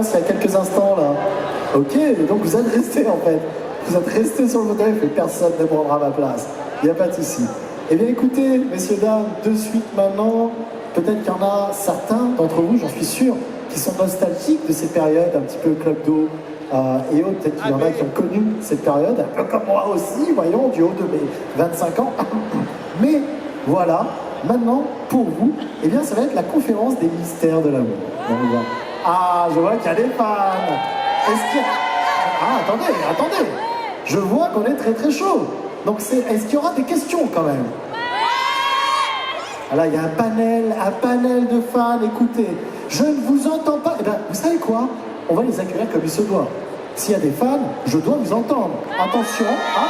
silence il y a quelques instants là. Ok, donc vous êtes restés en fait. Vous êtes restés sur le fauteuil et personne ne prendra ma place. Il n'y a pas de souci. Eh bien écoutez, messieurs, dames, de suite maintenant, peut-être qu'il y en a certains d'entre vous, j'en suis sûr, qui sont nostalgiques de ces périodes un petit peu club d'eau et autres. Peut-être qu'il y en a qui ont connu cette période, un peu comme moi aussi, voyons, du haut de mes 25 ans. Mais voilà, maintenant, pour vous, eh bien ça va être la conférence des mystères de l'amour. Ah, je vois qu'il y a des fans. Est-ce qu'il y a... Ah, attendez. Je vois qu'on est très chaud. Donc est-ce qu'il y aura des questions quand même? Ah là, il y a un panel de fans, écoutez. Je ne vous entends pas. Eh bien, vous savez quoi? On va les accueillir comme il se doit. S'il y a des fans, je dois vous entendre. Attention. Ah,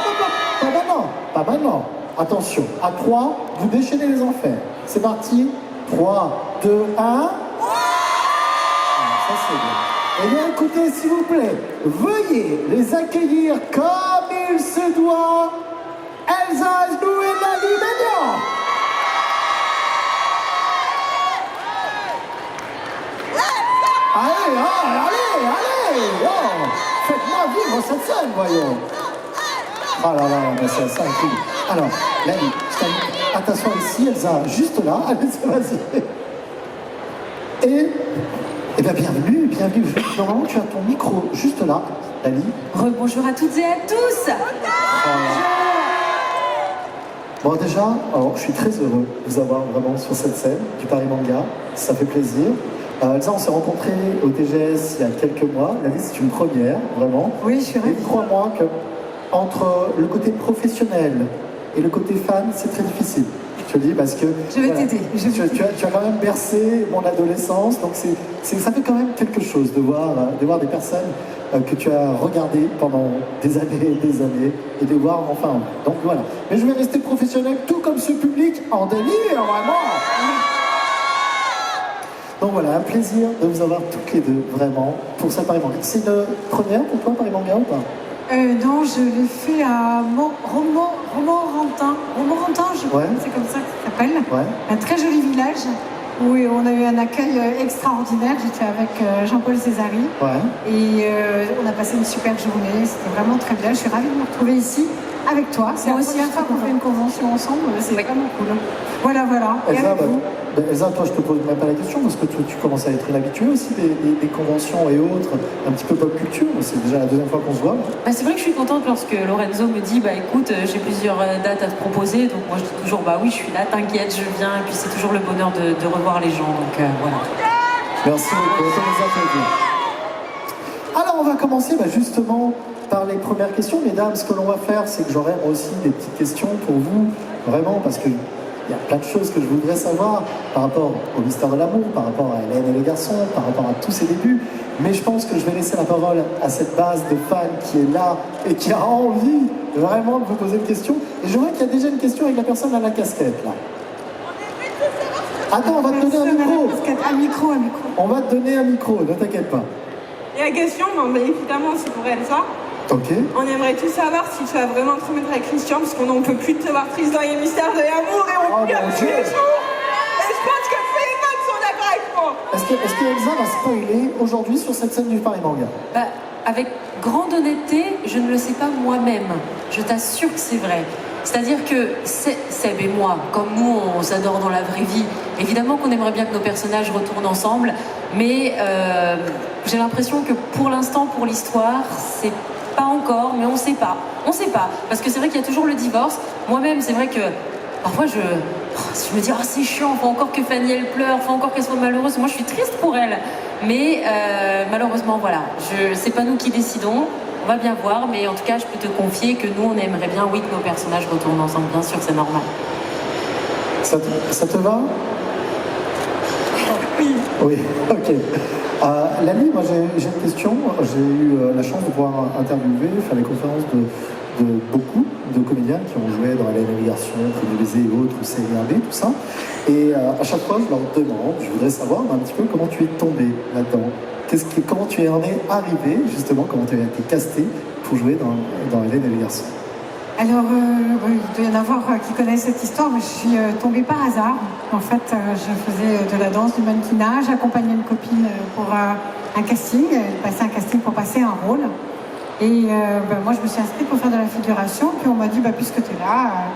pas maintenant. Attention. À 3, vous déchaînez les enfers. C'est parti. 3, 2, 1. Ah, ça c'est bien. Eh bien, écoutez, s'il vous plaît, veuillez les accueillir comme il se doit. Elsa Asnou et Lali Ménian. Allez, oh, faites-moi vivre cette scène, voyons. Oh là, mais c'est ça, cool. Alors, Lali, à t'asseoir ici, Elsa, juste là. Allez, vas-y. Eh bien, bienvenue. Normalement, tu as ton micro juste là, Lali. Rebonjour à toutes et à tous. Bon, déjà, alors, je suis très heureux de vous avoir vraiment sur cette scène du Paris Manga. Ça fait plaisir. Elsa, on s'est rencontrés au TGS il y a quelques mois. Lali, c'est une première, vraiment. Oui, je suis ravie. Et crois-moi que entre le côté professionnel et le côté fan, c'est très difficile. Je te le dis parce que... Je vais t'aider. Tu as quand même bercé mon adolescence, donc ça fait quand même quelque chose de voir des personnes que tu as regardées pendant des années et de voir enfin. Donc voilà. Mais je vais rester professionnel tout comme ce public en délire, vraiment. Donc voilà, un plaisir de vous avoir toutes les deux, vraiment, pour ça Paris Manga. C'est une première pour toi, Paris Manga, ou pas? Non, je l'ai fait à Romorantin, je crois, c'est comme ça que ça s'appelle. Ouais. Un très joli village où on a eu un accueil extraordinaire. J'étais avec Jean-Paul Césari. Ouais. Et on a passé une super journée, c'était vraiment très bien. Je suis ravie de me retrouver ici avec toi. C'est la première fois qu'on fait une convention ensemble, c'est vraiment cool. Voilà. Et Elsa, avec vous Elsa, toi, je te pose même pas la question parce que tu commences à être une habituée aussi des conventions et autres, un petit peu pop culture. C'est déjà la deuxième fois qu'on se voit. C'est vrai que je suis contente lorsque Lorenzo me dit écoute, j'ai plusieurs dates à te proposer, donc moi je dis toujours oui, je suis là, t'inquiète, je viens, et puis c'est toujours le bonheur de revoir les gens, donc voilà. Merci beaucoup. Alors on va commencer justement par les premières questions. Mesdames, ce que l'on va faire, c'est que j'aurai moi aussi des petites questions pour vous, vraiment, parce que il y a plein de choses que je voudrais savoir par rapport au mystère de l'amour, par rapport à Hélène et le garçon, par rapport à tous ses débuts. Mais je pense que je vais laisser la parole à cette base de fans qui est là et qui a envie vraiment de vous poser une question. Et je vois qu'il y a déjà une question avec la personne à la casquette, là. Attends, on va te donner un micro. On va te donner un micro, ne t'inquiète pas. Et la question, évidemment, c'est pour Elsa. Ok. On aimerait tout savoir si tu vas vraiment te remettre avec Christian, parce qu'on n'en peut plus te voir triste dans les mystères de l'amour et on pleure tous les jours. Et je pense que tous les fans sont d'accord avec moi. Est-ce que Elsa va spoiler aujourd'hui sur cette scène du Paris Manga? Avec grande honnêteté, je ne le sais pas moi-même. Je t'assure que c'est vrai. C'est-à-dire que Seb et moi, comme nous, on s'adore dans la vraie vie, évidemment qu'on aimerait bien que nos personnages retournent ensemble, mais j'ai l'impression que pour l'instant, pour l'histoire, c'est pas encore, mais on sait pas. Parce que c'est vrai qu'il y a toujours le divorce. Moi-même, c'est vrai que parfois je me dis c'est chiant, faut encore que Fanny elle pleure, faut encore qu'elle soit malheureuse. Moi je suis triste pour elle, mais malheureusement voilà, c'est pas nous qui décidons. On va bien voir, mais en tout cas je peux te confier que nous on aimerait bien que nos personnages retournent ensemble, bien sûr, c'est normal. Ça te va? Oui, ok. Lali, moi j'ai une question. J'ai eu la chance de pouvoir interviewer, faire les conférences de beaucoup de comédiens qui ont joué dans Hélène et le garçon, Prix du baiser et autres, série AB, tout ça. Et à chaque fois, je leur demande, je voudrais savoir un petit peu comment tu es tombé là-dedans. Comment tu en es arrivé, justement, comment tu as été casté pour jouer dans Hélène et le garçon. Alors, il doit y en avoir qui connaissent cette histoire, mais je suis tombée par hasard. En fait, je faisais de la danse, du mannequinat, j'accompagnais une copine pour un casting, passer un casting pour passer un rôle. Et moi, je me suis inscrite pour faire de la figuration. Puis on m'a dit, puisque tu es là,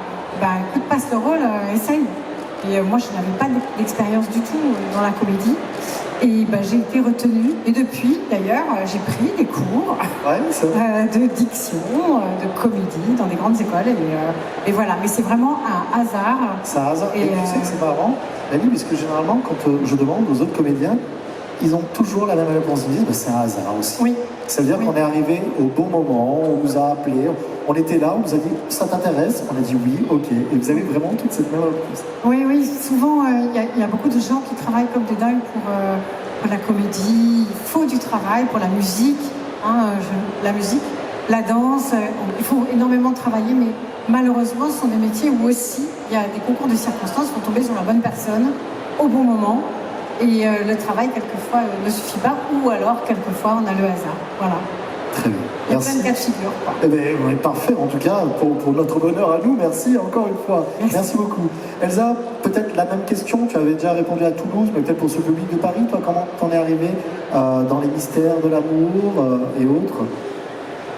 écoute, passe le rôle, essaye. Et moi, je n'avais pas d'expérience du tout dans la comédie. Et j'ai été retenue. Et depuis, d'ailleurs, j'ai pris des cours de diction, de comédie dans des grandes écoles. Et voilà, mais c'est vraiment un hasard. C'est un hasard. Et tu sais que c'est marrant, Dani, parce que généralement, quand je demande aux autres comédiens, ils ont toujours la même réponse. Ils disent, c'est un hasard aussi. Oui. Ça veut dire qu'on est arrivé au bon moment, on nous a appelés, on était là, on nous a dit, ça t'intéresse? On a dit oui, ok. Et vous avez vraiment toute cette même réponse. Oui, souvent, il y a beaucoup de gens qui travaillent comme des dingues pour la comédie. Il faut du travail pour la musique. La musique, la danse, il faut énormément travailler, mais malheureusement, ce sont des métiers où aussi il y a des concours de circonstances, il faut tomber sur la bonne personne au bon moment. Et le travail, quelquefois, ne suffit pas, ou alors, quelquefois, on a le hasard. Voilà. Très bien. Il y a Merci. plein de cas de figure, quoi. Eh bien, on est parfait, en tout cas, pour notre bonheur à nous. Merci encore une fois. Merci beaucoup. Elsa, peut-être la même question. Tu avais déjà répondu à Toulouse, mais peut-être pour ce public de Paris. Toi, comment t'en es arrivé dans les mystères de l'amour et autres?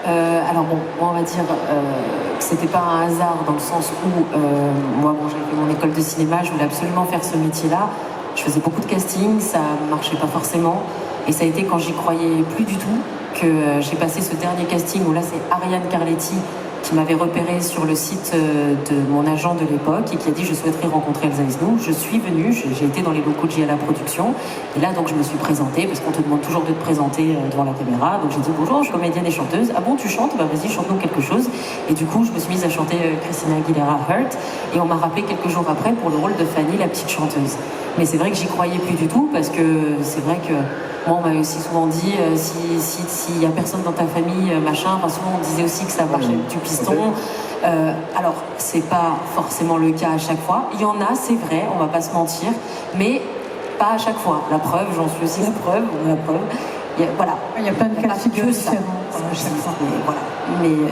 Alors bon, moi on va dire que c'était pas un hasard dans le sens où moi j'avais fait mon école de cinéma, je voulais absolument faire ce métier-là. Je faisais beaucoup de casting, ça marchait pas forcément. Et ça a été quand j'y croyais plus du tout que j'ai passé ce dernier casting où là c'est Ariane Carletti qui m'avait repéré sur le site de mon agent de l'époque et qui a dit je souhaiterais rencontrer Elsa Esnou. Je suis venue, j'ai été dans les locaux de JLA Production et là donc je me suis présentée parce qu'on te demande toujours de te présenter devant la caméra. Donc j'ai dit bonjour, je suis comédienne et chanteuse. Ah bon, tu chantes? Vas-y, chante-nous quelque chose. Et du coup je me suis mise à chanter Christina Aguilera Hurt et on m'a rappelé quelques jours après pour le rôle de Fanny, la petite chanteuse. Mais c'est vrai que j'y croyais plus du tout parce que c'est vrai que moi, on m'avait aussi souvent dit s'il n'y a personne dans ta famille, machin. Enfin, souvent, on disait aussi que ça marchait du piston. Alors, c'est pas forcément le cas à chaque fois. Il y en a, c'est vrai, on va pas se mentir, mais pas à chaque fois. La preuve, j'en suis aussi la preuve. Voilà. Il y a plein de cas de figure différents.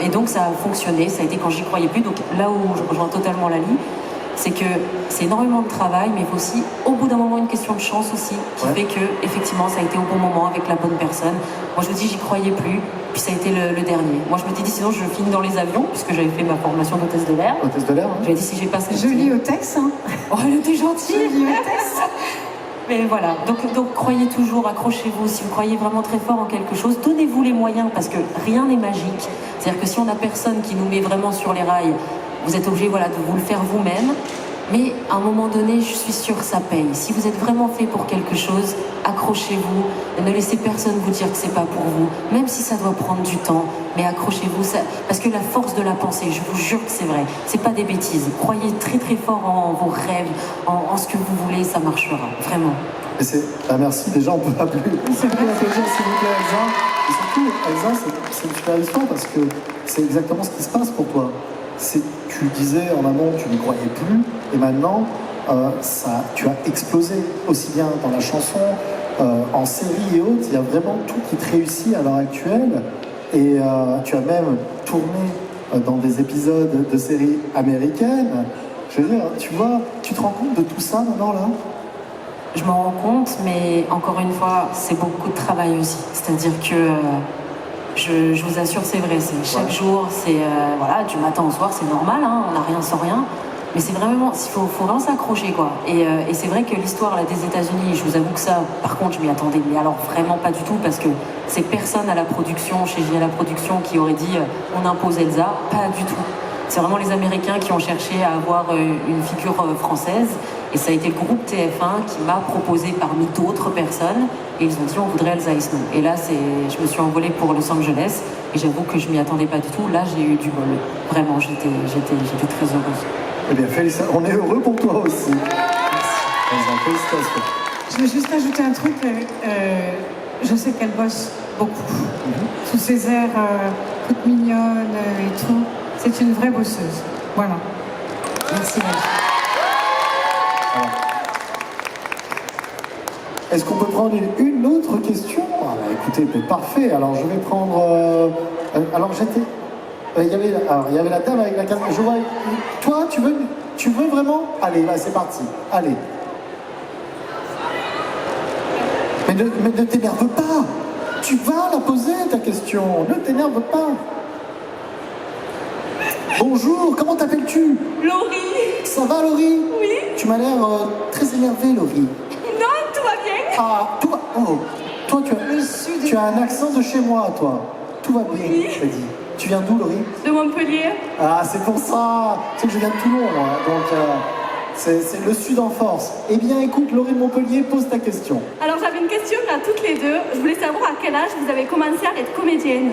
Et donc, ça a fonctionné. Ça a été quand j'y croyais plus. Donc, là où je rejoins totalement Lali, c'est que c'est énormément de travail, mais il faut aussi, au bout d'un moment, une question de chance aussi, qui fait que, effectivement, ça a été au bon moment, avec la bonne personne. Moi, je me dis, j'y croyais plus, puis ça a été le dernier. Moi, je me dis, sinon, je finis dans les avions, puisque j'avais fait ma formation d'hôtesse de l'air. Hôtesse de l'air, hein. J'avais dit, si j'ai pas ce Jolie hôtesse, hein. Oh, elle était gentille. Jolie hôtesse. Mais voilà, donc croyez toujours, accrochez-vous. Si vous croyez vraiment très fort en quelque chose, donnez-vous les moyens, parce que rien n'est magique. C'est-à-dire que si on n'a personne qui nous met vraiment sur les rails, vous êtes obligé de vous le faire vous-même. Mais à un moment donné, je suis sûre que ça paye. Si vous êtes vraiment fait pour quelque chose, accrochez-vous. Ne laissez personne vous dire que c'est pas pour vous. Même si ça doit prendre du temps, mais accrochez-vous. Parce que la force de la pensée, je vous jure que c'est vrai. C'est pas des bêtises. Croyez très très fort en vos rêves, en ce que vous voulez, ça marchera. Vraiment. Merci. Déjà, on peut appeler. C'est bien applaudir, s'il vous plaît, Elsa. Et surtout, Elsa, c'est une super histoire parce que c'est exactement ce qui se passe pour toi. Tu disais en amont que tu ne croyais plus, et maintenant, tu as explosé aussi bien dans la chanson, en série et autres. Il y a vraiment tout qui te réussit à l'heure actuelle. Et tu as même tourné dans des épisodes de séries américaines. Je veux dire, tu te rends compte de tout ça maintenant là? Je m'en rends compte, mais encore une fois, c'est beaucoup de travail aussi. C'est-à-dire que je vous assure, c'est vrai. Chaque jour, c'est du matin au soir, c'est normal. Hein, on n'a rien sans rien. Mais c'est vraiment, il faut vraiment s'accrocher, quoi. Et c'est vrai que l'histoire là, des États-Unis, je vous avoue que ça, par contre, je m'y attendais, mais alors vraiment pas du tout, parce que c'est personne à la production, chez JLA Production, qui aurait dit on impose Elsa, pas du tout. C'est vraiment les Américains qui ont cherché à avoir une figure française, et ça a été le groupe TF1 qui m'a proposé parmi d'autres personnes, et ils ont dit on voudrait Elsa Esnou. Et là, je me suis envolée pour Los Angeles, et j'avoue que je m'y attendais pas du tout. Là, j'ai eu du bol. Vraiment, j'étais très heureuse. Eh bien, félicitations. On est heureux pour toi aussi. Merci. Félicitations. Je vais juste ajouter un truc. Je sais qu'elle bosse beaucoup. Sous ses airs toute mignonne et tout. C'est une vraie bosseuse. Voilà. Merci, Valérie. Est-ce qu'on peut prendre une autre question? Écoutez, parfait. Alors, je vais prendre... il y avait la dame avec la casquette. Je vois... Toi, tu veux vraiment? Allez, là, c'est parti. Allez. Mais ne t'énerve pas. Tu vas la poser, ta question. Ne t'énerve pas. Bonjour, comment t'appelles-tu? Laurie. Ça va, Laurie? Oui. Tu m'as l'air très énervée, Laurie. Non, tout va bien. Ah, toi, oh, toi tu as un accent de chez moi, toi. Tout va bien, Oui. t'as dit. Tu viens d'où, Laurie? De Montpellier. Ah, c'est pour ça. Tu sais que je viens de Toulon, moi. Donc, c'est le sud en force. Eh bien, écoute, Laurie de Montpellier, pose ta question. Alors j'avais une question à toutes les deux. Je voulais savoir à quel âge vous avez commencé à être comédienne.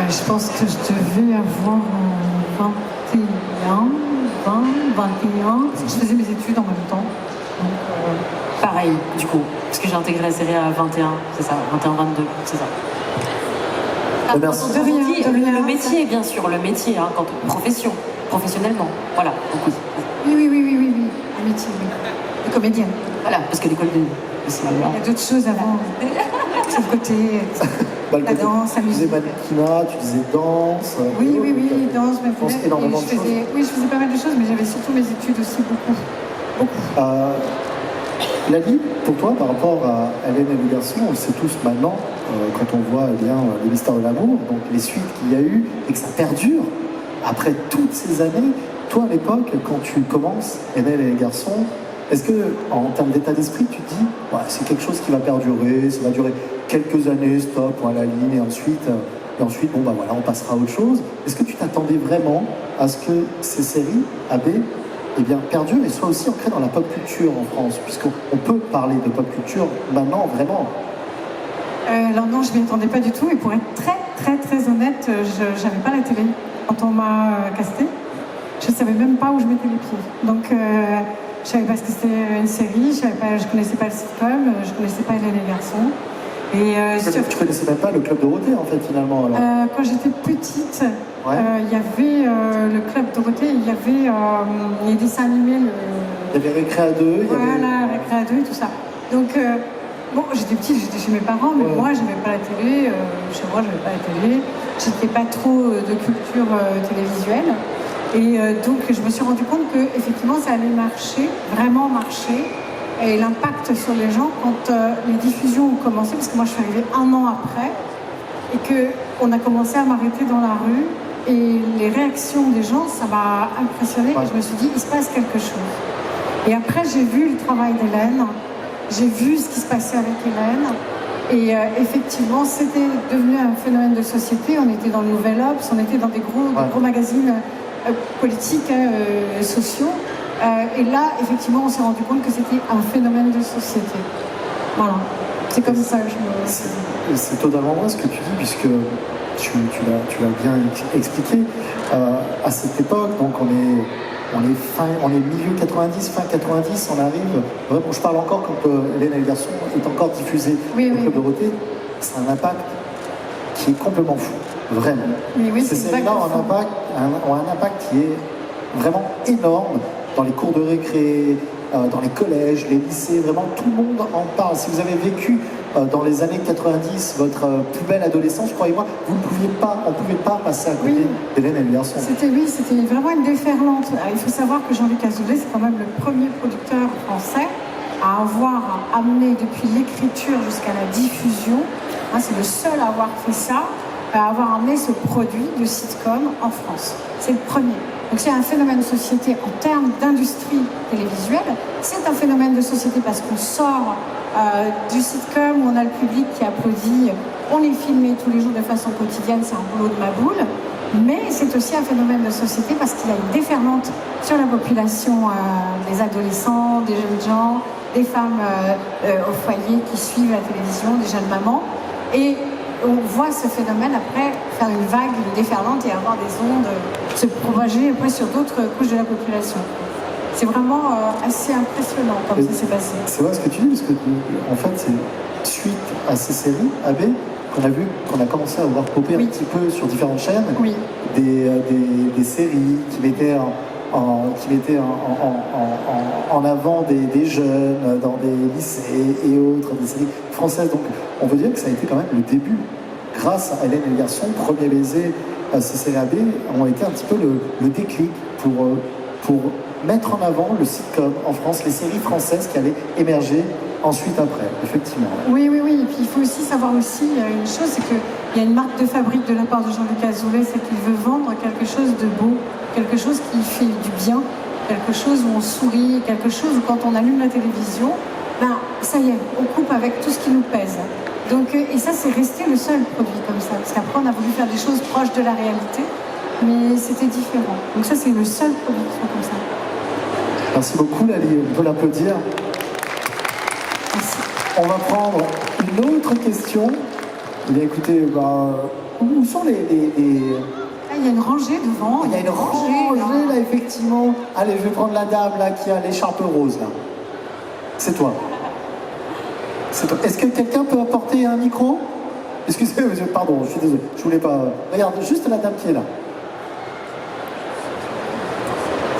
Je pense que je devais avoir 21, 21, parce que je faisais mes études en même temps. Donc, Pareil, du coup, parce que j'ai intégré la série à 21, c'est ça, 21, 22, c'est ça. Merci. Quand on De rien, dit de rien. le métier, bien sûr, le métier, hein, professionnellement, voilà, donc oui. oui, un métier, oui. De comédienne. Voilà, parce que l'école de... c'est- Il y a d'autres choses avant. C'est le côté Bah, le la côté- danse, la Tu disais musique. mannequinat, tu disais danse. Oui, danse, mais Je pense énormément de choses. je faisais pas mal de choses, mais j'avais surtout mes études aussi beaucoup. Lali, pour toi, par rapport à Hélène et le garçon, on le sait tous maintenant, quand on voit eh bien, les mystères de l'amour, donc les suites qu'il y a eu, et que ça perdure, après toutes ces années, toi à l'époque, quand tu commences Hélène et les garçons, est-ce que, en termes d'état d'esprit, tu te dis, ouais, c'est quelque chose qui va perdurer, ça va durer quelques années, stop, point à la ligne, et ensuite, bon, bah voilà, on passera à autre chose. Est-ce que tu t'attendais vraiment à ce que ces séries, AB, eh bien, perdurent et soient aussi ancrées dans la pop culture en France, puisqu'on peut parler de pop culture maintenant, vraiment. Alors non, je m'y attendais pas du tout, et pour être très honnête, je n'avais pas la télé quand on m'a castée. Je savais même pas où je mettais les pieds. Donc, je savais pas ce que c'était une série, je connaissais pas le sitcom, je connaissais pas Hélène et les garçons. Et Tu connaissais même pas le Club Dorothée, en fait, finalement, alors. quand j'étais petite, Ouais. il y avait le Club Dorothée, il y avait les dessins animés, Il y avait Récré à deux, il y avait... voilà, Récré à deux et tout ça. Donc, bon, j'étais petite, j'étais chez mes parents, mais Ouais. moi, j'aimais pas la télé. Chez moi, j'avais pas la télé. J'étais pas trop de culture télévisuelle. Et donc, je me suis rendu compte que effectivement, ça allait marcher, vraiment marcher. Et l'impact sur les gens quand les diffusions ont commencé, parce que moi, je suis arrivée 1 an après, et qu'on a commencé à m'arrêter dans la rue. Et les réactions des gens, ça m'a impressionnée. Ouais. Et je me suis dit, il se passe quelque chose. Et après, j'ai vu le travail d'Hélène, j'ai vu ce qui se passait avec Hélène, et effectivement, c'était devenu un phénomène de société. On était dans le Nouvel Obs, on était dans des gros magazines politiques, sociaux. Et là, effectivement, on s'est rendu compte que c'était un phénomène de société. Voilà. C'est comme ça que je me... C'est totalement vrai ce que tu dis, puisque tu l'as bien expliqué. À cette époque, donc on est milieu 90, fin 90, on arrive. Vraiment, je parle encore quand Hélène et le garçon est encore diffusé Oui, au oui, Club oui. Dorothée. C'est un impact qui est complètement fou, vraiment. Mais oui, Ces c'est séries-là ont exactement. un impact qui est vraiment énorme dans les cours de récré, dans les collèges, les lycées, vraiment tout le monde en parle. Si vous avez vécu dans les années 90 votre plus belle adolescence, croyez-moi, on ne pouvait pas passer à côté Oui. d'Hélène et le garçon. C'était vraiment une déferlante. Il faut savoir que Jean-Luc Azoulay, c'est quand même le premier producteur français à avoir amené depuis l'écriture jusqu'à la diffusion. Hein, c'est le seul à avoir fait ça, à avoir amené ce produit de sitcom en France. C'est le premier. Donc c'est un phénomène de société en termes d'industrie télévisuelle. C'est un phénomène de société parce qu'on sort du sitcom où on a le public qui applaudit. On est filmé tous les jours de façon quotidienne, c'est un boulot de ma boule. Mais c'est aussi un phénomène de société parce qu'il y a une déferlante sur la population des adolescents, des jeunes gens, des femmes au foyer qui suivent la télévision, des jeunes mamans. Et on voit ce phénomène après faire une vague, une déferlante et avoir des ondes se propager après sur d'autres couches de la population. C'est vraiment assez impressionnant comme ça s'est passé. C'est vrai ce que tu dis, parce que en fait, c'est suite à ces séries, AB, qu'on a commencé à voir popper Oui. un petit peu sur différentes chaînes, Oui. des séries qui mettaient en avant des jeunes dans des lycées et autres, des séries françaises. Donc on peut dire que ça a été quand même le début. Grâce à Hélène et le garçon, Premier baiser, ces séries AB ont été un petit peu le déclic pour mettre en avant le sitcom en France, les séries françaises qui allaient émerger ensuite après, effectivement. Oui, oui, oui. Et puis il faut aussi savoir aussi une chose, c'est qu'il y a une marque de fabrique de la part de Jean-Luc Azoulay, c'est qu'il veut vendre quelque chose de beau, quelque chose qui fait du bien, quelque chose où on sourit, quelque chose où quand on allume la télévision, ben ça y est, on coupe avec tout ce qui nous pèse. Donc, et ça, c'est resté le seul produit comme ça, parce qu'après on a voulu faire des choses proches de la réalité, mais c'était différent. Donc ça, c'est le seul produit qui soit comme ça. Merci beaucoup Lali, on peut l'applaudir. Merci. On va prendre une autre question. Eh bien écoutez, où sont les... Ah, il y a une rangée devant. Il y a une rangée là, effectivement. Allez, je vais prendre la dame là qui a l'écharpe rose là. C'est toi. C'est toi. Est-ce que quelqu'un peut apporter un micro? Excusez-moi, pardon, je suis désolé. Je voulais pas... Regarde, juste la dame qui est là.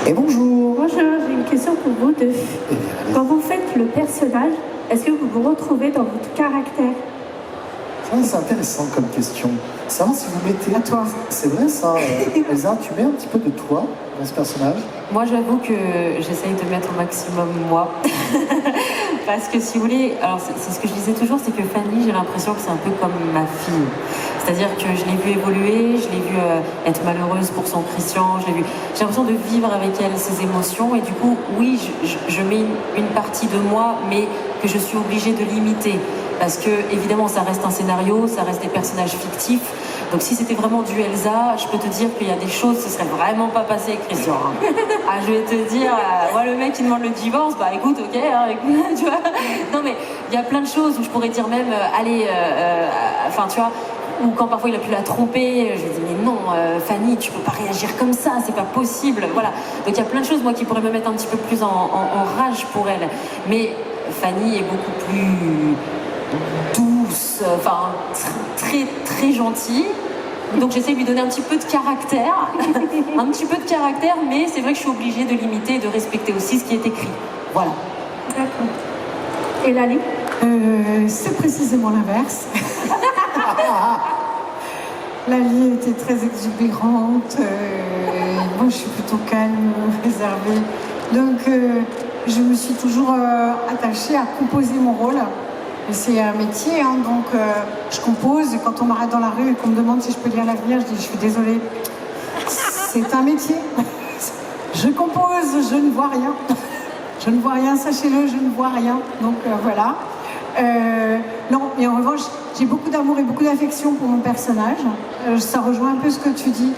Et bonjour. Bonjour, j'ai une question pour vous deux. Eh bien, allez. Quand vous faites le personnage, est-ce que vous vous retrouvez dans votre caractère? Ça, c'est intéressant comme question. Savoir si vous mettez... À toi. C'est vrai ça, Elsa, tu mets un petit peu de toi dans ce personnage? Moi, j'avoue que j'essaye de mettre au maximum moi. Parce que si vous voulez, alors c'est ce que je disais toujours, c'est que Fanny, j'ai l'impression que c'est un peu comme ma fille. C'est-à-dire que je l'ai vue évoluer, je l'ai vue être malheureuse pour son Christian, j'ai l'impression de vivre avec elle ses émotions. Et du coup, oui, je mets une partie de moi, mais que je suis obligée de limiter. Parce que, évidemment, ça reste un scénario, ça reste des personnages fictifs. Donc si c'était vraiment du Elsa, je peux te dire qu'il y a des choses, ce serait vraiment pas passé avec Christian. Hein. Ah, je vais te dire, moi le mec qui demande le divorce, bah écoute, ok, hein, écoute, tu vois. Non mais il y a plein de choses où je pourrais dire même, allez, enfin tu vois, ou quand parfois il a pu la tromper, je lui dis mais non, Fanny, tu peux pas réagir comme ça, c'est pas possible, voilà. Donc il y a plein de choses moi qui pourraient me mettre un petit peu plus en rage pour elle. Mais Fanny est beaucoup plus douce, enfin très très gentille. Donc j'essaie de lui donner un petit peu de caractère, un petit peu de caractère, mais c'est vrai que je suis obligée de limiter et de respecter aussi ce qui est écrit. Voilà. D'accord. Et Lali? C'est précisément l'inverse. Lali était très exubérante. Moi, je suis plutôt calme, réservée. Donc, je me suis toujours attachée à composer mon rôle. Et c'est un métier, hein, donc je compose. Et quand on m'arrête dans la rue et qu'on me demande si je peux lire l'avenir, je dis je suis désolée. C'est un métier. Je compose, je ne vois rien. Je ne vois rien, sachez-le, je ne vois rien. Donc voilà. Non, mais en revanche, j'ai beaucoup d'amour et beaucoup d'affection pour mon personnage. Ça rejoint un peu ce que tu dis.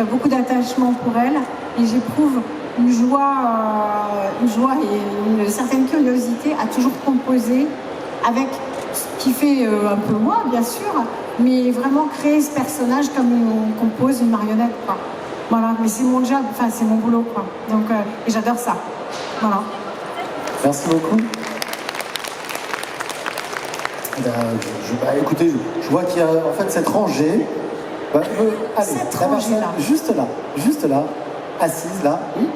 Beaucoup d'attachement pour elle. Et j'éprouve une joie et une certaine curiosité à toujours composer avec ce qui fait un peu moi, bien sûr, mais vraiment créer ce personnage comme on compose une marionnette, quoi. Voilà, mais c'est mon job, enfin c'est mon boulot, quoi. Donc, et j'adore ça. Voilà. Merci beaucoup. Écoutez, je vois qu'il y a en fait cette rangée. Allez, Cette la personne rangée-là. juste là, assise là. Oui.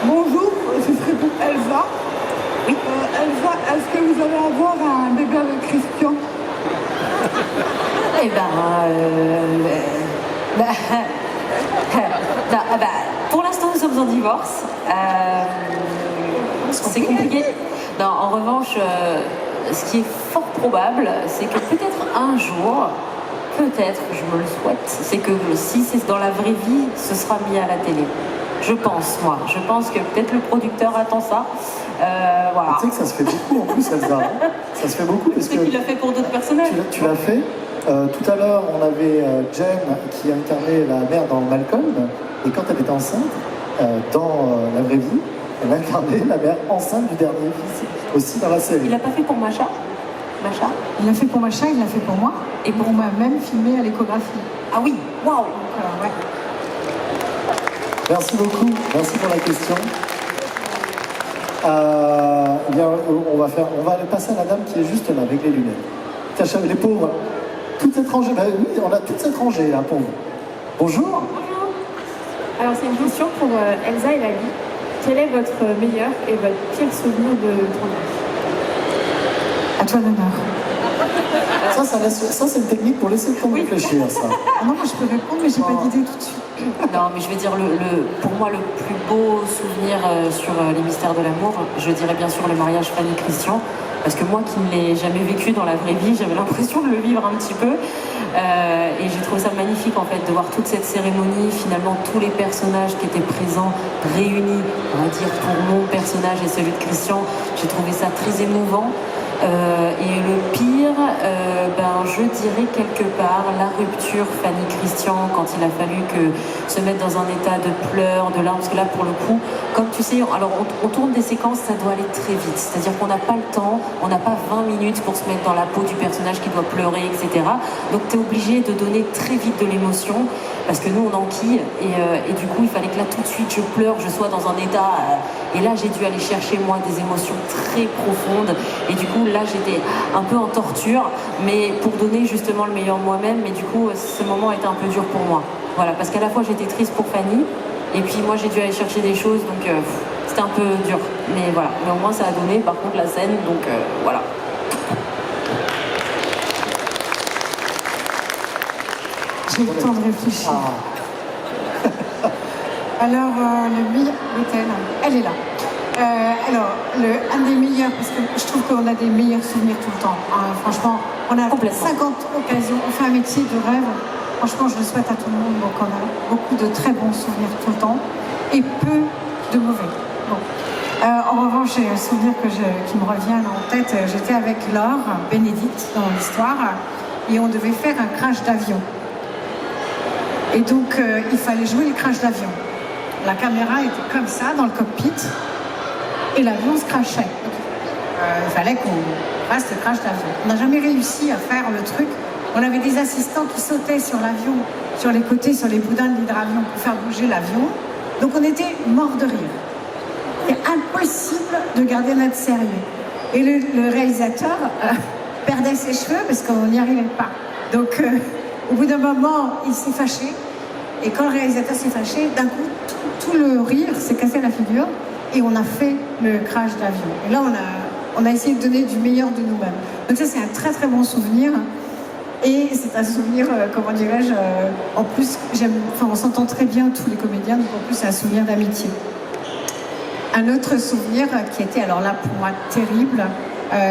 Bonjour, ce serait pour Elsa. Oui. Elsa, est-ce que vous allez avoir un bébé avec Christian? Eh ben, pour l'instant, nous sommes en divorce. C'est compliqué. Non, en revanche, ce qui est fort probable, c'est que peut-être un jour, peut-être, je me le souhaite, c'est que si c'est dans la vraie vie, ce sera mis à la télé. Je pense, moi. Je pense que peut-être le producteur attend ça. Voilà. Tu sais que ça se fait beaucoup en plus, Elsa. Ça se fait beaucoup parce que... C'est qu'il l'a fait pour d'autres personnages. Tu l'as fait. Tout à l'heure, on avait Jen qui incarnait la mère dans Malcolm. Et quand elle était enceinte, dans la vraie vie, elle incarnait la mère enceinte du dernier fils, aussi dans la série. Il l'a pas fait pour Macha. Macha. Il l'a fait pour Macha, il l'a fait pour moi. Et on m'a même filmé à l'échographie. Ah oui, waouh. Ouais. Merci beaucoup, merci pour la question. Bien, on va aller passer à la dame qui est juste là, avec les lunettes. Tiens, les pauvres, toute cette rangée, bah oui, on a toute cette rangée là pour vous. Bonjour. Bonjour. Alors c'est une question pour Elsa et Lali. Quel est votre meilleur et votre pire souvenir de tournage? À toi l'honneur. Ça, c'est une technique pour laisser le temps de réfléchir, ça. Ah non, moi je peux répondre, mais j'ai pas d'idée tout de suite. Non, mais je vais dire, pour moi, le plus beau souvenir sur les mystères de l'amour, je dirais bien sûr le mariage Fanny-Christian, parce que moi qui ne l'ai jamais vécu dans la vraie vie, j'avais l'impression de le vivre un petit peu. Et j'ai trouvé ça magnifique, en fait, de voir toute cette cérémonie, finalement, tous les personnages qui étaient présents, réunis, on va dire, pour mon personnage et celui de Christian. J'ai trouvé ça très émouvant. Et le pire, je dirais quelque part la rupture Fanny-Christian quand il a fallu se mettre dans un état de pleurs, de larmes, parce que là pour le coup, comme tu sais, alors on tourne des séquences, ça doit aller très vite, c'est-à-dire qu'on n'a pas le temps, on n'a pas 20 minutes pour se mettre dans la peau du personnage qui doit pleurer, etc. Donc tu es obligé de donner très vite de l'émotion, parce que nous on enquille, et du coup il fallait que là tout de suite je pleure, je sois dans un état, et là j'ai dû aller chercher moi des émotions très profondes, et du coup là j'étais un peu en torture, mais pour donner justement le meilleur de moi-même, mais du coup ce moment a été un peu dur pour moi. Voilà, parce qu'à la fois j'étais triste pour Fanny, et puis moi j'ai dû aller chercher des choses, donc c'était un peu dur. Mais voilà, mais au moins ça a donné par contre la scène, donc voilà. J'ai eu le temps de réfléchir. Alors, elle est là. Un des meilleurs, parce que je trouve qu'on a des meilleurs souvenirs tout le temps. Hein, franchement, on a 50 occasions, on fait un métier de rêve. Franchement, je le souhaite à tout le monde. Donc, on a beaucoup de très bons souvenirs tout le temps et peu de mauvais. Bon. En revanche, j'ai un souvenir qui me revient en tête. J'étais avec Laure, Bénédicte, dans l'histoire, et on devait faire un crash d'avion. Et donc, il fallait jouer le crash d'avion. La caméra était comme ça, dans le cockpit, et l'avion se crachait. Il fallait qu'on fasse le crash d'avion. On n'a jamais réussi à faire le truc. On avait des assistants qui sautaient sur l'avion, sur les côtés, sur les boudins de l'hydravion pour faire bouger l'avion. Donc on était morts de rire. C'était impossible de garder notre sérieux. Et le réalisateur perdait ses cheveux parce qu'on n'y arrivait pas. Donc au bout d'un moment, il s'est fâché. Et quand le réalisateur s'est fâché, d'un coup, tout le rire s'est cassé la figure et on a fait le crash d'avion. Et là, on a essayé de donner du meilleur de nous-mêmes. Donc ça, c'est un très très bon souvenir. Et c'est un souvenir, comment dirais-je, en plus, on s'entend très bien tous les comédiens, donc en plus, c'est un souvenir d'amitié. Un autre souvenir qui était, alors là, pour moi, terrible,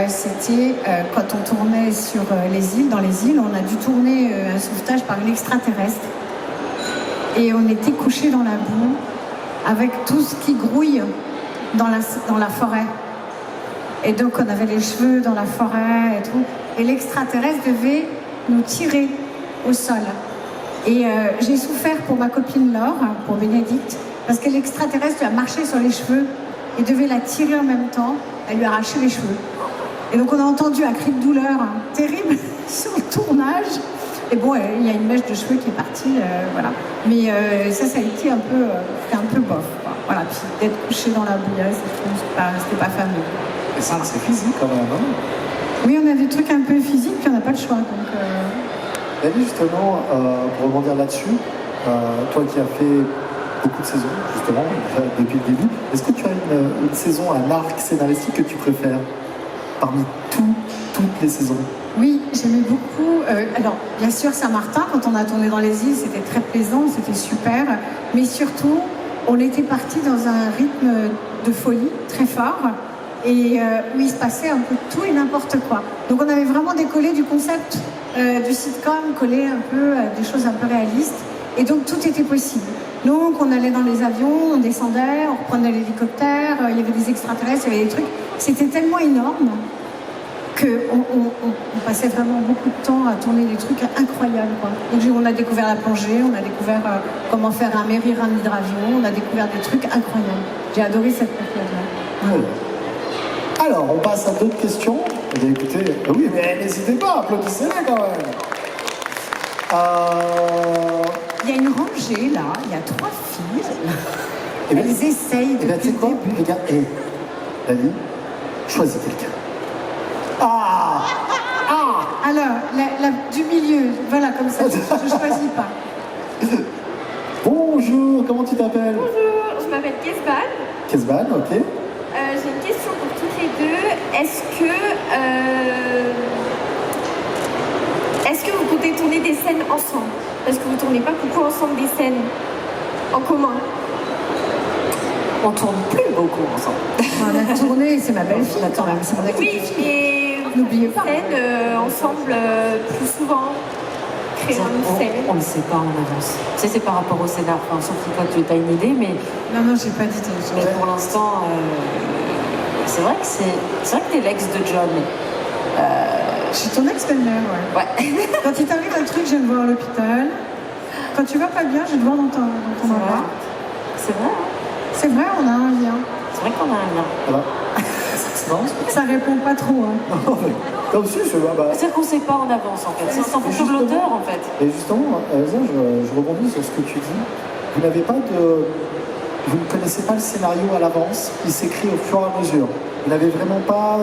c'était quand on tournait sur les îles. Dans les îles, on a dû tourner un sauvetage par une extraterrestre. Et on était couchés dans la boue, avec tout ce qui grouille dans la forêt. Et donc on avait les cheveux dans la forêt et tout. Et l'extraterrestre devait nous tirer au sol. Et j'ai souffert pour ma copine Laure, pour Bénédicte, parce que l'extraterrestre lui a marché sur les cheveux et devait la tirer en même temps. Elle lui a arraché les cheveux. Et donc on a entendu un cri de douleur terrible sur le tournage. Et bon, il y a une mèche de cheveux qui est partie, voilà. Mais ça a été un peu bof, quoi. Voilà, puis d'être couché dans la bouillasse, c'était pas fameux. Et ça, c'est physique quand même, hein? Oui, on a des trucs un peu physiques, puis on n'a pas le choix. Donc, Dani, justement, pour rebondir là-dessus, toi qui as fait beaucoup de saisons, justement, depuis le début, est-ce que tu as une saison, un arc scénaristique que tu préfères parmi toutes les saisons? Oui, j'aimais beaucoup. Alors, bien sûr, Saint-Martin, quand on a tourné dans les îles, c'était très plaisant, c'était super. Mais surtout, on était parti dans un rythme de folie très fort et où il se passait un peu tout et n'importe quoi. Donc, on avait vraiment décollé du concept du sitcom, collé un peu à des choses un peu réalistes. Et donc, tout était possible. Donc, on allait dans les avions, on descendait, on reprenait l'hélicoptère, il y avait des extraterrestres, il y avait des trucs. C'était tellement énorme qu'on passait vraiment beaucoup de temps à tourner des trucs incroyables, quoi. Donc on a découvert la plongée, on a découvert comment faire un mérir un hydravion, on a découvert des trucs incroyables. J'ai adoré cette période-là. Oui. Alors, on passe à d'autres questions. Eh bien, écoutez, oui, mais n'hésitez pas, applaudissez-les quand même. Il y a une rangée là, il y a 3 filles. Eh bien, elles essayent de... Eh bien, tu sais quoi? Regarde, Dani, choisis quelqu'un. Alors, du milieu, voilà, comme ça, je ne choisis pas. Bonjour, comment tu t'appelles? Bonjour, je m'appelle Kesban. Kesban, ok. J'ai une question pour toutes les deux. Est-ce que ensemble? Parce que vous tournez pas beaucoup ensemble des scènes en commun. On tourne plus beaucoup ensemble. On a tourné, c'est ma belle-fille quand même, c'est mon Oui, activité. mais N'oubliez pas. scènes ensemble plus souvent. Créer une scène. On ne sait pas en avance. C'est par rapport au scénar. Enfin, sauf que toi, tu as une idée, mais Non, j'ai pas d'idée. mais pour l'instant, c'est vrai que t'es l'ex de John. Je suis ton ex-belle-mère, ouais. Ouais. Quand il t'arrive un truc, je viens te voir à l'hôpital. Quand tu vas pas bien, je vais te voir dans ton appart. C'est vrai. Hein. C'est vrai, on a un lien. C'est vrai qu'on a un lien. Voilà. Non, Ça répond pas trop, hein. non, si, je vois. Bah, C'est qu'on ne sait pas en avance, en fait. C'est en fonction de l'auteur, en fait. et justement, Elsa, je rebondis sur ce que tu dis. Vous n'avez pas de. Vous ne connaissez pas le scénario à l'avance, il s'écrit au fur et à mesure. Vous n'avez vraiment pas,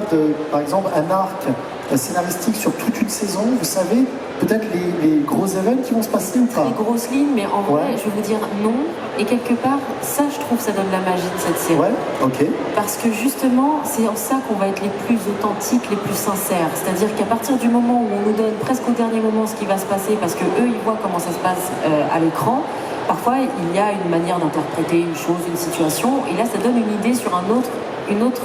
par exemple, un arc scénaristique sur toute une saison. Vous savez peut-être les gros événements qui vont se passer ou pas. Les grosses lignes, mais en vrai, Ouais. je vais vous dire non. Et quelque part, ça, je trouve, ça donne la magie de cette série. Ouais, ok. Parce que justement, c'est en ça qu'on va être les plus authentiques, les plus sincères. C'est-à-dire qu'à partir du moment où on nous donne presque au dernier moment ce qui va se passer, parce que eux, ils voient comment ça se passe à l'écran, parfois, il y a une manière d'interpréter une chose, une situation, et là, ça donne une idée sur une autre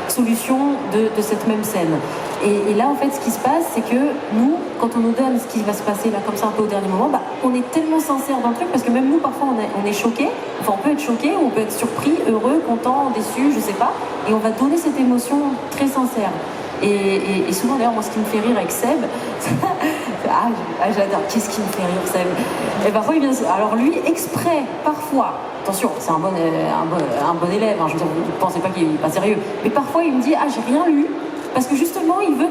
solution de cette même scène. Et là, en fait, ce qui se passe, c'est que nous, quand on nous donne ce qui va se passer là, comme ça, un peu au dernier moment, bah, on est tellement sincère dans le truc, parce que même nous, parfois, on est choqués. Enfin, on peut être choqué, on peut être surpris, heureux, content, déçu, je sais pas. Et on va donner cette émotion très sincère. Et souvent, d'ailleurs, moi, ce qui me fait rire avec Seb, j'adore. Qu'est-ce qui me fait rire, Seb? Et parfois, il vient. Alors, lui, exprès, parfois, attention, c'est un bon élève, hein, je veux dire, vous ne pensez pas qu'il n'est pas sérieux, mais parfois, il me dit, j'ai rien lu, parce que justement, il veut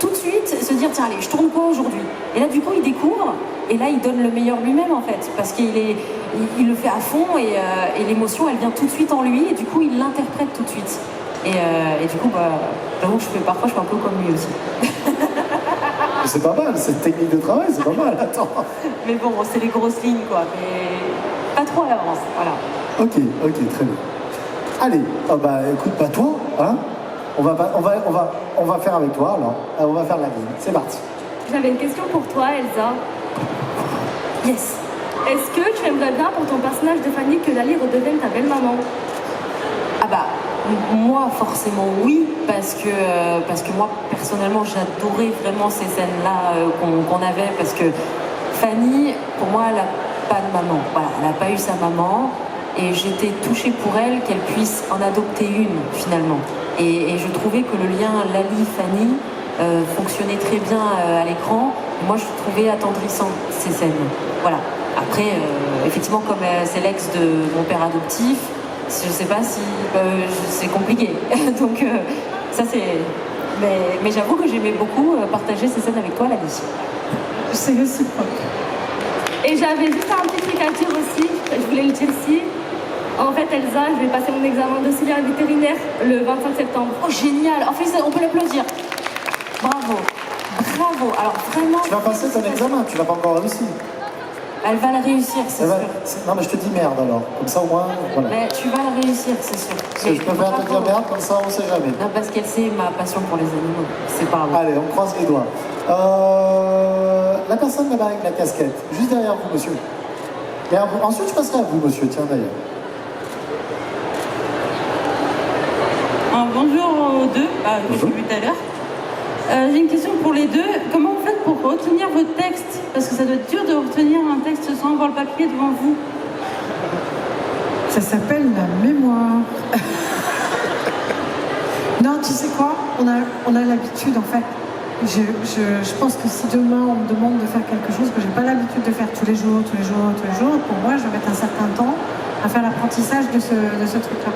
tout de suite se dire, tiens, allez, je tourne quoi aujourd'hui? Et là, du coup, il découvre, et là, il donne le meilleur lui-même, en fait, parce qu'il le fait à fond, et l'émotion, elle vient tout de suite en lui, et du coup, il l'interprète tout de suite. Et du coup, j'avoue que parfois, je fais un peu comme lui aussi. C'est pas mal, cette technique de travail, c'est pas mal. Attends. Mais bon, c'est les grosses lignes, quoi. Mais pas trop à l'avance, voilà. Ok, très bien. Allez, écoute, toi, hein, on va faire avec toi, alors. On va faire la game. C'est parti. J'avais une question pour toi, Elsa. Yes. Est-ce que tu aimerais bien pour ton personnage de Fanny que Lali redevienne ta belle-maman? Moi, forcément, oui, parce que moi, personnellement, j'adorais vraiment ces scènes-là qu'on avait, parce que Fanny, pour moi, elle n'a pas de maman. Voilà, elle n'a pas eu sa maman, et j'étais touchée pour elle qu'elle puisse en adopter une, finalement. Et je trouvais que le lien Lali-Fanny fonctionnait très bien à l'écran. Et moi, je trouvais attendrissant ces scènes. Voilà. Après, effectivement, comme c'est l'ex de mon père adoptif, je sais pas si c'est compliqué. Donc ça c'est. Mais j'avoue que j'aimais beaucoup partager ces scènes avec toi, Lali. C'est réciproque. Et j'avais juste un petit truc à dire aussi, je voulais le dire ici. En fait, Elsa, je vais passer mon examen d'auxiliaire vétérinaire le 25 septembre. Oh génial! En fait, on peut l'applaudir. Bravo. Bravo. Alors vraiment. Tu vas passer ton examen, tu l'as pas encore réussi. Elle va le réussir, c'est sûr. Non, mais je te dis merde alors. Comme ça, au moins, voilà. Mais tu vas le réussir, c'est sûr. Je préfère te dire merde, comme ça, on sait jamais. Non, parce qu'elle sait ma passion pour les animaux. C'est pas grave. Allez, on croise les doigts. La personne là-bas avec la casquette, juste derrière vous, monsieur. Et ensuite, je passerai à vous, monsieur, tiens d'ailleurs. Bonjour aux deux, que j'ai vu tout à l'heure. J'ai une question pour les deux. Comment vous faites pour retenir votre texte? Parce que ça doit être dur de retenir un texte sans avoir le papier devant vous. Ça s'appelle la mémoire. Non, tu sais quoi? On a l'habitude, en fait. Je pense que si demain on me demande de faire quelque chose que j'ai pas l'habitude de faire tous les jours, pour moi, je vais mettre un certain temps à faire l'apprentissage de ce truc-là.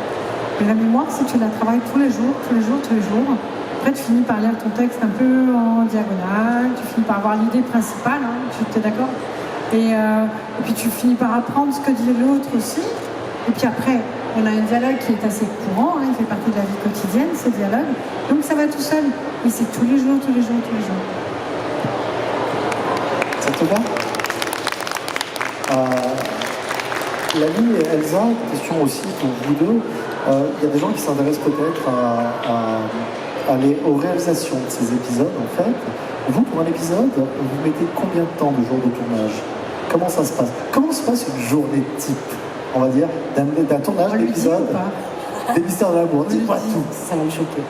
Mais la mémoire, si tu la travailles tous les jours, après tu finis par lire ton texte un peu en diagonale, tu finis par avoir l'idée principale, hein, tu es d'accord? Et puis tu finis par apprendre ce que dit l'autre aussi. Et puis après, on a un dialogue qui est assez courant, hein, il fait partie de la vie quotidienne, ce dialogue. Donc ça va tout seul. Mais c'est tous les jours. Ça te va? Lali et Elsa, question aussi pour vous deux. Il y a des gens qui s'intéressent peut-être à aux réalisations de ces épisodes, en fait, vous, pour un épisode, vous mettez combien de temps de jour de tournage? Comment ça se passe? Comment se passe une journée type, on va dire, d'un tournage On lui dit d'épisode ou pas? des Mystères de l'amour? On lui Dis-moi dit. tout. Ça va me choquer.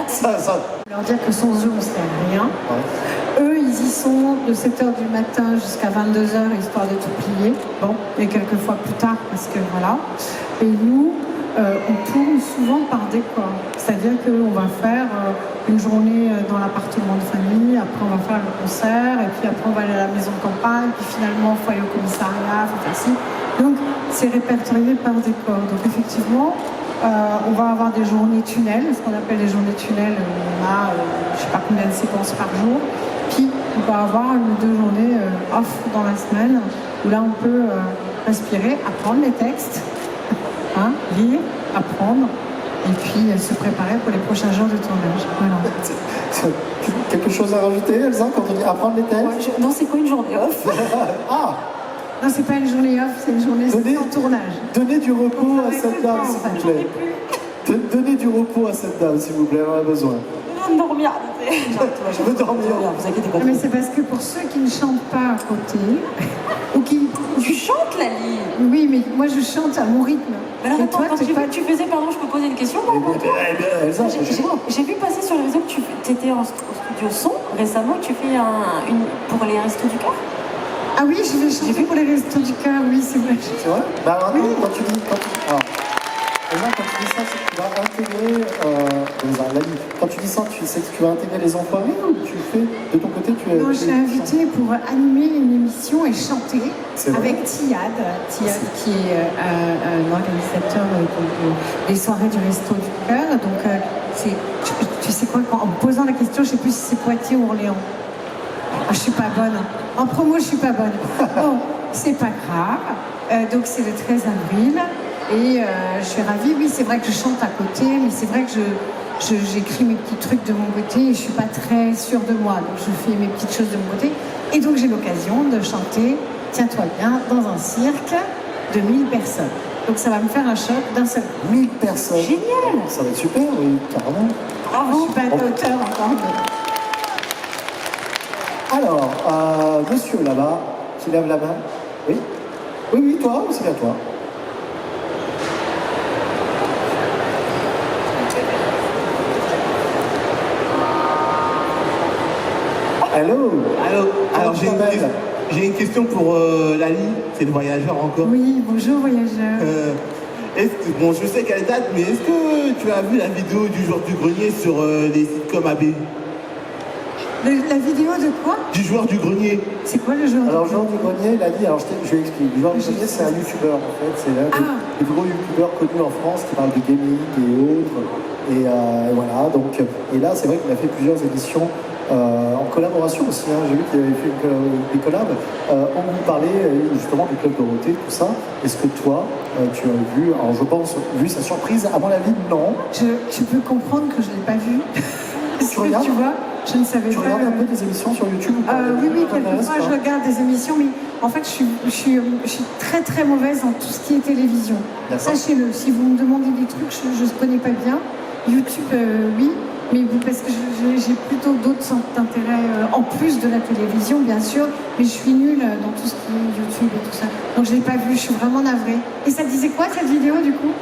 Ça. Leur dire que sans eux, on ne serait rien. Ouais. Eux, ils y sont de 7h du matin jusqu'à 22h, histoire de tout plier. Bon, et quelques fois plus tard, parce que voilà. Et nous, on tourne souvent par décor. C'est-à-dire qu'on va faire une journée dans l'appartement de famille, après on va faire le concert, et puis après on va aller à la maison de campagne, puis finalement il faut aller au commissariat, il faut faire ci. Donc c'est répertorié par décor. Donc effectivement, on va avoir des journées tunnels, ce qu'on appelle les journées tunnels. On a je ne sais pas combien de séquences par jour. Puis on va avoir une ou deux journées off dans la semaine, où là on peut respirer, apprendre les textes, hein, lire, apprendre, et puis se préparer pour les prochains jours de tournage. Voilà. Quelque chose à rajouter, Elsa, quand on dit apprendre les textes? Non, c'est quoi une journée off? Ah, Non, c'est pas une journée off, c'est une journée sans tournage. donnez du repos à cette dame, s'il vous plaît. Donnez du repos à cette dame, s'il vous plaît, on en a besoin. Je veux dormir. Je veux dormir. Vous inquiétez pas. Mais c'est parce que pour ceux qui ne chantent pas à côté, ou qui... Tu chantes, Lali? Oui, mais moi je chante à mon rythme. Alors Et attends, toi, quand t'es pas... tu faisais, pardon, je peux poser une question par rapport à toi? Eh bien, Elsa, J'ai vu passer sur les réseaux que tu étais au studio son récemment, que tu fais pour les Restos du Cœur. Ah oui, je vais chanter pour les Restos du Cœur, oui, c'est vrai. c'est vrai? Bah alors, quand tu dis... Alors, Elsa, quand tu dis ça, c'est que tu vas intégrer... Elsa, Lali, quand tu dis ça, c'est que tu vas intégrer les employés ou tu fais... De ton côté, tu es... Non, je suis invitée pour animer une émission et chanter C'est vrai. avec Tiad qui est un organisateur des soirées du Resto du Cœur. Donc, tu sais quoi, en me posant la question, je ne sais plus si c'est Poitiers ou Orléans. Ah, je suis pas bonne. En promo, je suis pas bonne. Bon, c'est pas grave. Donc, c'est le 13 avril. Et je suis ravie. Oui, c'est vrai que je chante à côté, mais c'est vrai que j'écris mes petits trucs de mon côté et je suis pas très sûre de moi. Donc, je fais mes petites choses de mon côté. Et donc, j'ai l'occasion de chanter, tiens-toi bien, dans un cirque de 1000 personnes. Donc, ça va me faire un choc d'un seul coup. 1000 personnes. Génial. Ça va être super, oui, carrément. Bravo. Je suis pas auteur encore. Alors, monsieur là-bas, qui lève la main. Oui? Oui, toi, c'est bien toi. Hello. Alors j'ai une question pour Lali, c'est le voyageur encore. Oui, bonjour voyageur. Bon, je sais qu'elle date, mais est-ce que tu as vu la vidéo du joueur du grenier sur les sitcoms AB? La vidéo de quoi? Du joueur du grenier. C'est quoi le joueur? Alors, Jean du Grenier, il a dit, alors je vais expliquer. Jean du Grenier, c'est un youtubeur en fait, c'est l'un des plus gros youtubeurs connus en France qui parle de gaming et autres. Et voilà, donc, et là, c'est vrai qu'il a fait plusieurs émissions en collaboration aussi. Hein. J'ai vu qu'il avait fait des collabs. On vous parlait justement du Club Dorothée, tout ça. Est-ce que toi, tu as vu, alors je pense, vu sa surprise, à mon avis, non. Tu peux comprendre que je ne l'ai pas vu. Parce que regardes tu vois, je ne savais Tu pas. regardes un peu des émissions sur YouTube ou pas? Oui, Ça t'intéresse, quelquefois pas je regarde des émissions, mais en fait je suis très très mauvaise en tout ce qui est télévision. D'accord. Sachez-le, si vous me demandez des trucs, je ne connais pas bien. YouTube, oui, mais parce que j'ai plutôt d'autres centres d'intérêt en plus de la télévision, bien sûr, mais je suis nulle dans tout ce qui est YouTube et tout ça. Donc je ne l'ai pas vu, je suis vraiment navrée. Et ça disait quoi cette vidéo du coup?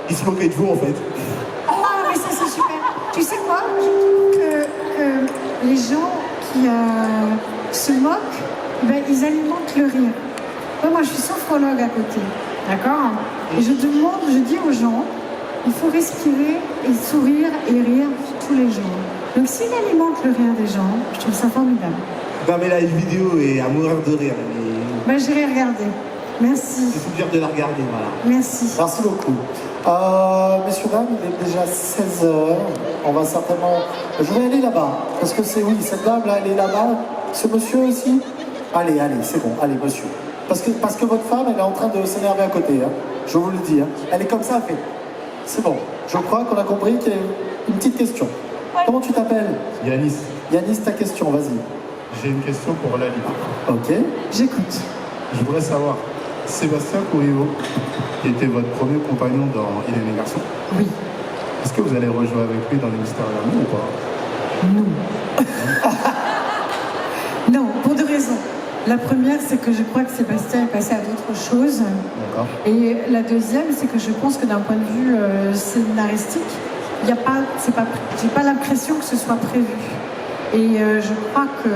Il se moquait de vous en fait. Ah, mais ça c'est super. Tu sais quoi? Je trouve que les gens qui se moquent, ben, ils alimentent le rire. Moi je suis sophrologue à côté, d'accord? Et je dis aux gens, il faut respirer et sourire et rire tous les jours. Donc s'il alimente le rire des gens, je trouve ça formidable. Non mais la vidéo est à mourir de rire. Ben, j'irai regarder. Merci. Il faut dire de la regarder, voilà. Merci. Merci beaucoup. Messieurs, dames, il est déjà 16h. On va certainement... Je vais aller là-bas. Parce que c'est... Oui, cette dame-là, elle est là-bas. Ce monsieur aussi. Allez, c'est bon. Allez, monsieur. Parce que votre femme, elle est en train de s'énerver à côté. Hein. Je vous le dis. Hein. Elle est comme ça, elle fait... C'est bon. Je crois qu'on a compris qu'il y a une petite question. Comment tu t'appelles? Yanis, Yanis, ta question, vas-y. j'ai une question pour Lali. Ok. J'écoute. Je voudrais savoir, Sébastien Couriot, qui était votre premier compagnon dans Il et les garçons, Oui. Est-ce que vous allez rejouer avec lui dans les Mystères de l'amour ou pas? Non. Non, pour deux raisons. La première, c'est que je crois que Sébastien est passé à d'autres choses. D'accord. Et la deuxième, c'est que je pense que d'un point de vue scénaristique, il y a pas, c'est pas, j'ai pas l'impression que ce soit prévu. Et je crois que,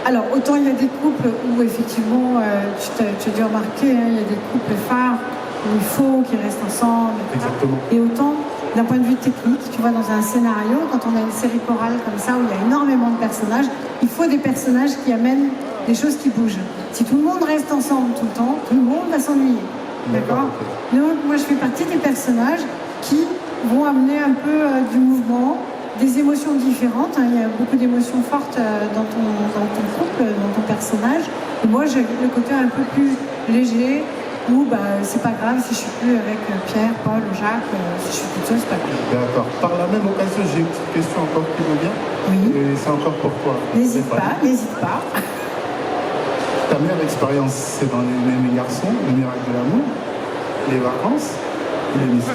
alors autant il y a des couples où effectivement, tu as dû remarquer, hein, il y a des couples phares où il faut qu'ils restent ensemble. Etc. Exactement. Et autant, d'un point de vue technique, tu vois, dans un scénario, quand on a une série chorale comme ça, où il y a énormément de personnages, il faut des personnages qui amènent des choses qui bougent. Si tout le monde reste ensemble tout le temps, tout le monde va s'ennuyer. D'accord. Donc moi je fais partie des personnages qui vont amener un peu du mouvement, des émotions différentes. Hein. Il y a beaucoup d'émotions fortes dans ton couple, dans ton personnage. Et moi j'ai le côté un peu plus léger, où c'est pas grave si je suis plus avec Pierre, Paul, Jacques, si je suis toute seule, c'est pas grave. D'accord. Par la même occasion, j'ai une petite question encore qui me vient. Oui. Et c'est encore pour toi. N'hésite pas, n'hésite pas. Ta meilleure expérience, c'est dans Les Mêmes Garçons, Le Miracle de l'amour, Les Vacances ou Les Mystères?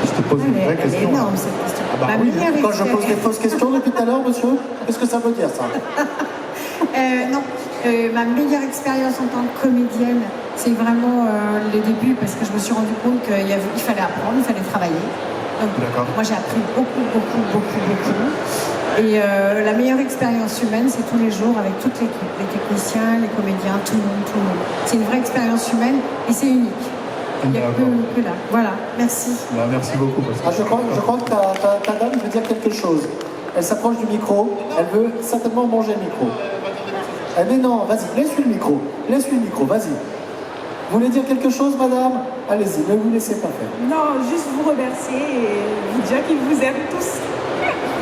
Je te pose une vraie question. Elle est énorme cette question. Ah bah oui, Quand je pose des fausses questions depuis tout à l'heure, monsieur, qu'est-ce que ça veut dire ça? Non, ma meilleure expérience en tant que comédienne, c'est vraiment les débuts parce que je me suis rendu compte qu'il fallait apprendre, il fallait travailler. Donc, moi j'ai appris beaucoup. Et la meilleure expérience humaine, c'est tous les jours avec toute l'équipe, les techniciens, les comédiens, tout le monde. C'est une vraie expérience humaine et c'est unique. Il n'y a que là. Voilà, merci. Bah, merci beaucoup. Parce que je crois que ta dame veut dire quelque chose. Elle s'approche du micro, elle veut certainement manger le micro. Mais non, vas-y, laisse-lui le micro, vas-y. Vous voulez dire quelque chose, madame? Allez-y, ne vous laissez pas faire. Non, juste vous remercier et vous dire qu'ils vous aiment tous.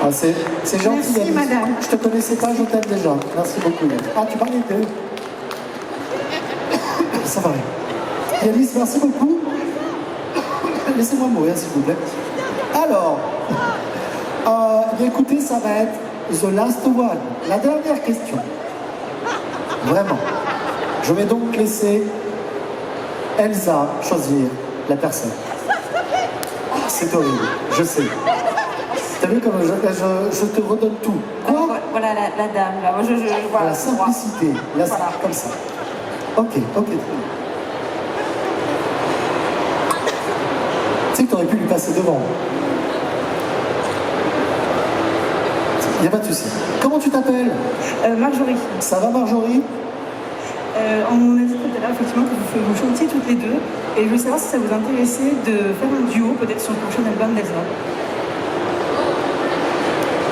Ah, c'est gentil, Merci, Yanis. madame. Je te connaissais pas, je t'aime déjà. Merci beaucoup, Yanis. Ah, tu parlais d'eux. Ça va. Yanis, merci beaucoup. Laissez-moi mourir, s'il vous plaît. Alors, bien écoutez, ça va être the last one. La dernière question. Vraiment. Je vais donc laisser Elsa choisir la personne. C'est horrible, je sais. T'as vu comme je te redonne tout. Quoi? Voilà la dame, là. Moi, voilà, la simplicité, voilà. Comme ça. Ok, très bien. Tu sais que t'aurais pu lui passer devant. Il n'y a pas de souci. Comment tu t'appelles? Marjorie. Ça va, Marjorie? On a dit tout à l'heure effectivement que vous chantiez toutes les deux et je voulais savoir si ça vous intéressait de faire un duo peut-être sur le prochain album d'Elsa.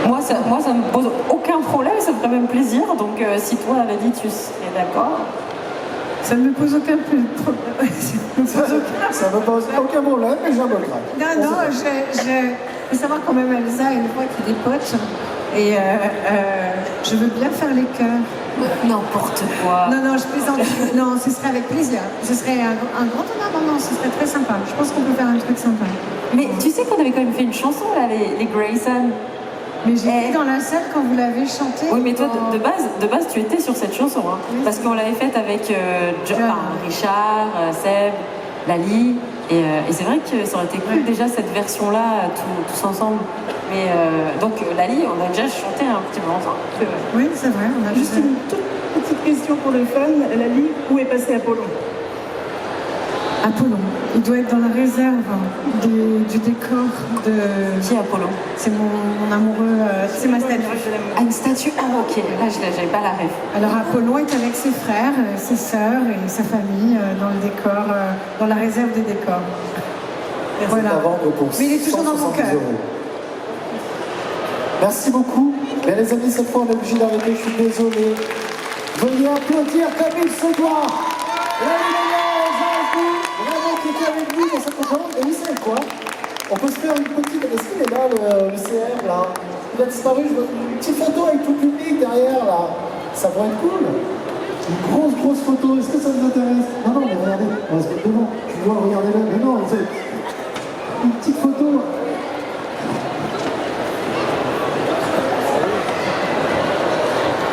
Moi, ça me pose aucun problème, ça me ferait même plaisir. Donc, si toi, Valérie, tu serais d'accord. Ça ne me pose aucun problème. Ça me pose aucun problème, mais j'ai un bon grade. Non, je veux savoir quand même Elsa, une fois qu'il dépote. Et je veux bien faire les chœurs. N'importe quoi. Non, je plaisante. Non, ce serait avec plaisir. Ce serait un grand honneur. Non, ce serait très sympa. Je pense qu'on peut faire un truc sympa. Mais tu sais qu'on avait quand même fait une chanson, là, les Grayson. Mais j'étais dans la salle quand vous l'avez chantée. Oui, mais toi, de base, tu étais sur cette chanson. Hein, oui, parce qu'on l'avait faite avec Richard, Seb, Lali. Et c'est vrai que ça aurait été cool déjà cette version-là, tous ensemble. Mais donc Lali, on a déjà chanté un petit moment ensemble. Oui, c'est vrai. On a juste une toute petite question pour le fun. Lali, où est passé Apollon? Apollon, il doit être dans la réserve du décor de... Qui est Apollon? C'est mon amoureux, c'est ma statue. Ah, une statue? Ah ok, là j'avais pas la rêve. Alors Apollon est avec ses frères, ses sœurs et sa famille dans le décor, dans la réserve des décors. Voilà. Mais il est toujours dans mon cœur. Merci beaucoup. Mais les amis, cette fois on est obligé d'arrêter, je suis désolé. Veuillez applaudir comme il se doit. Vraiment qui était avec nous dans cette conférence. Et vous savez quoi? On peut se faire une petite... Est-ce qu'il est là, le CR, là? Il a disparu, je vois une petite photo avec tout le public derrière, là. Ça pourrait être cool. Une grosse photo. Est-ce que ça vous intéresse? Non, mais regardez, on va se mettre devant. Je vois, regardez là. Mais non, c'est une petite photo.